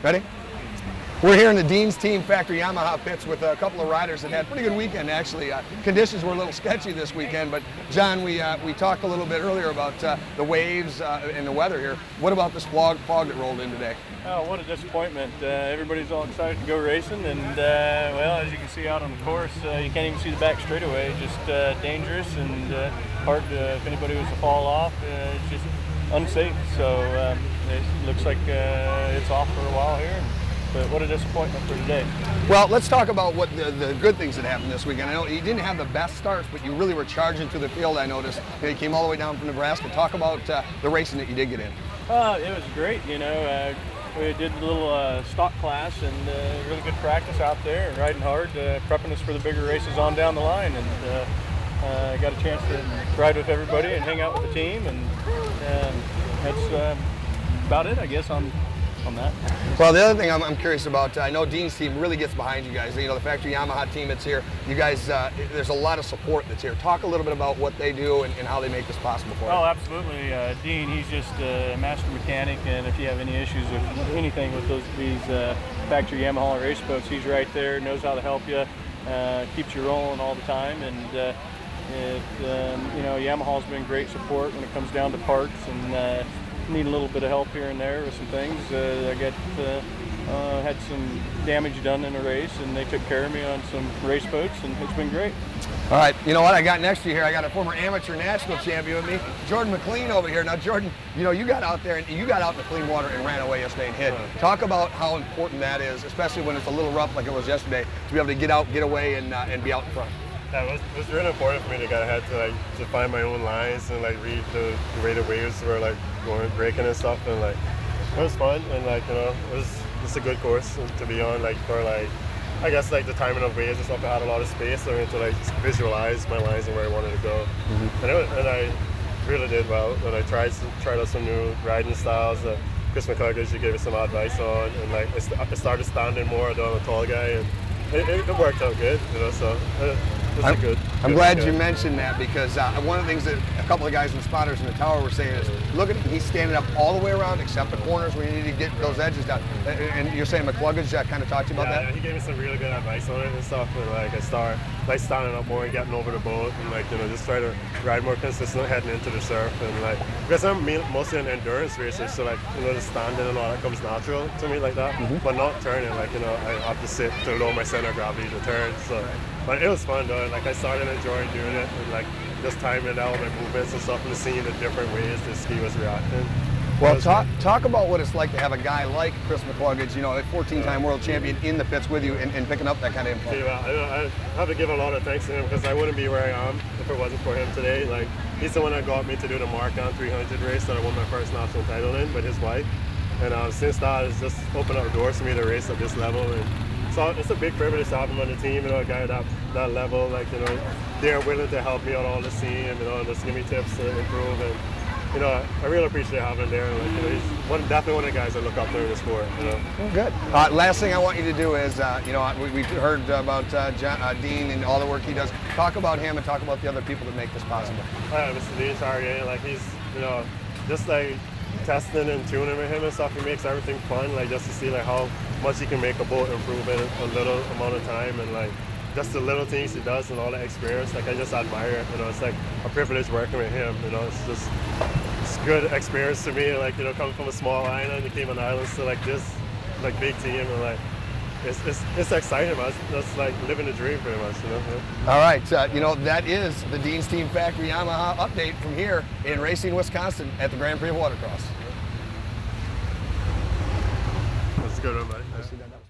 Ready? We're here in the Dean's Team Factory Yamaha pits with a couple of riders that had a pretty good weekend, actually. Conditions were a little sketchy this weekend, but John, we talked a little bit earlier about the waves and the weather here. What about this fog that rolled in today? Oh, what a disappointment. Everybody's all excited to go racing, and well, as you can see out on the course, you can't even see the back straightaway. Just dangerous and hard if anybody was to fall off. It's just unsafe, so it looks like it's off for a while here. But what a disappointment for today. Well, let's talk about what the good things that happened this weekend. I know you didn't have the best starts, but you really were charging through the field, I noticed. You came all the way down from Nebraska. Talk about the racing that you did get in. It was great, you know. We did a little stock class and really good practice out there and riding hard, prepping us for the bigger races on down the line. And got a chance to ride with everybody and hang out with the team. And that's about it, I guess, on that. Well, the other thing I'm curious about, I know Dean's team really gets behind you guys. You know, the Factory Yamaha team that's here, you guys, there's a lot of support that's here. Talk a little bit about what they do and how they make this possible for you. Oh, absolutely. Dean, he's just a master mechanic, and if you have any issues with anything with these Factory Yamaha race boats, he's right there, knows how to help you, keeps you rolling all the time. And you know, Yamaha's been great support when it comes down to parts, and need a little bit of help here and there with some things. I had some damage done in a race, and they took care of me on some race boats, and it's been great. All right, you know what? I got next to you here, I got a former amateur national champion with me, Jordan McLean over here. Now, Jordan, you know, you got out there and you got out in the clean water and ran away yesterday and hit. Talk about how important that is, especially when it's a little rough like it was yesterday, to be able to get out, get away, and be out in front. Yeah, it was really important for me to get ahead to find my own lines and read the way the waves were going breaking and stuff, and it was fun, and you know, it's a good course to be on for I guess the timing of waves and stuff. I had a lot of space to visualize my lines and where I wanted to go. And I really did well. And I tried out some new riding styles that Chris McCluggage gave me some advice on, and I started standing more on a tall guy, and it worked out good, you know. So I'm glad you mentioned that, because one of the things that a couple of guys and spotters in the tower were saying is, look at him, he's standing up all the way around except the corners where you need to get those edges down. And you're saying McCluggage kind of talked to you about that? Yeah, he gave me some really good advice on it and stuff. And I start standing up more and getting over the boat, and you know, just try to ride more consistent heading into the surf. And because I'm mostly an endurance racer, so you know, the standing and all that comes natural to me like that. But not turning, you know, I have to sit to lower my center of gravity to turn. So. But it was fun though. I started enjoying doing it, and just timing out my movements and stuff, and seeing the different ways the ski was reacting. Well, talk about what it's like to have a guy like Chris McCluggage, you know, a 14-time world champion, in the pits with you and picking up that kind of info. Yeah, I have to give a lot of thanks to him, because I wouldn't be where I am if it wasn't for him today. He's the one that got me to do the Mark-On 300 race that I won my first national title in with his wife. And since that, it's just opened up doors for me to race at this level. And so it's a big privilege to have him on the team, you know, a guy at that level, you know, they're willing to help me on all the scene, you know, and just give me tips to improve. And, you know, I really appreciate having him there. You know, he's definitely one of the guys I look up to in the sport, you know. Well, good. Last thing I want you to do is, you know, we've heard about Dean and all the work he does. Talk about him and talk about the other people that make this possible. Mr. Dean Charrier, he's, you know, just testing and tuning with him and stuff, he makes everything fun, just to see how much he can make a boat improve in a little amount of time, and just the little things he does and all the experience, I just admire it. You know, it's a privilege working with him. You know, it's good experience to me. You know, coming from a small island, the Cayman Islands, to this big team, and it's exciting, man. It's living the dream pretty much, you know. Yeah. All right, you know, that is the Dean's Team Factory Yamaha update from here in Racine, Wisconsin at the Grand Prix of Watercross. That's a good one, buddy. I see that.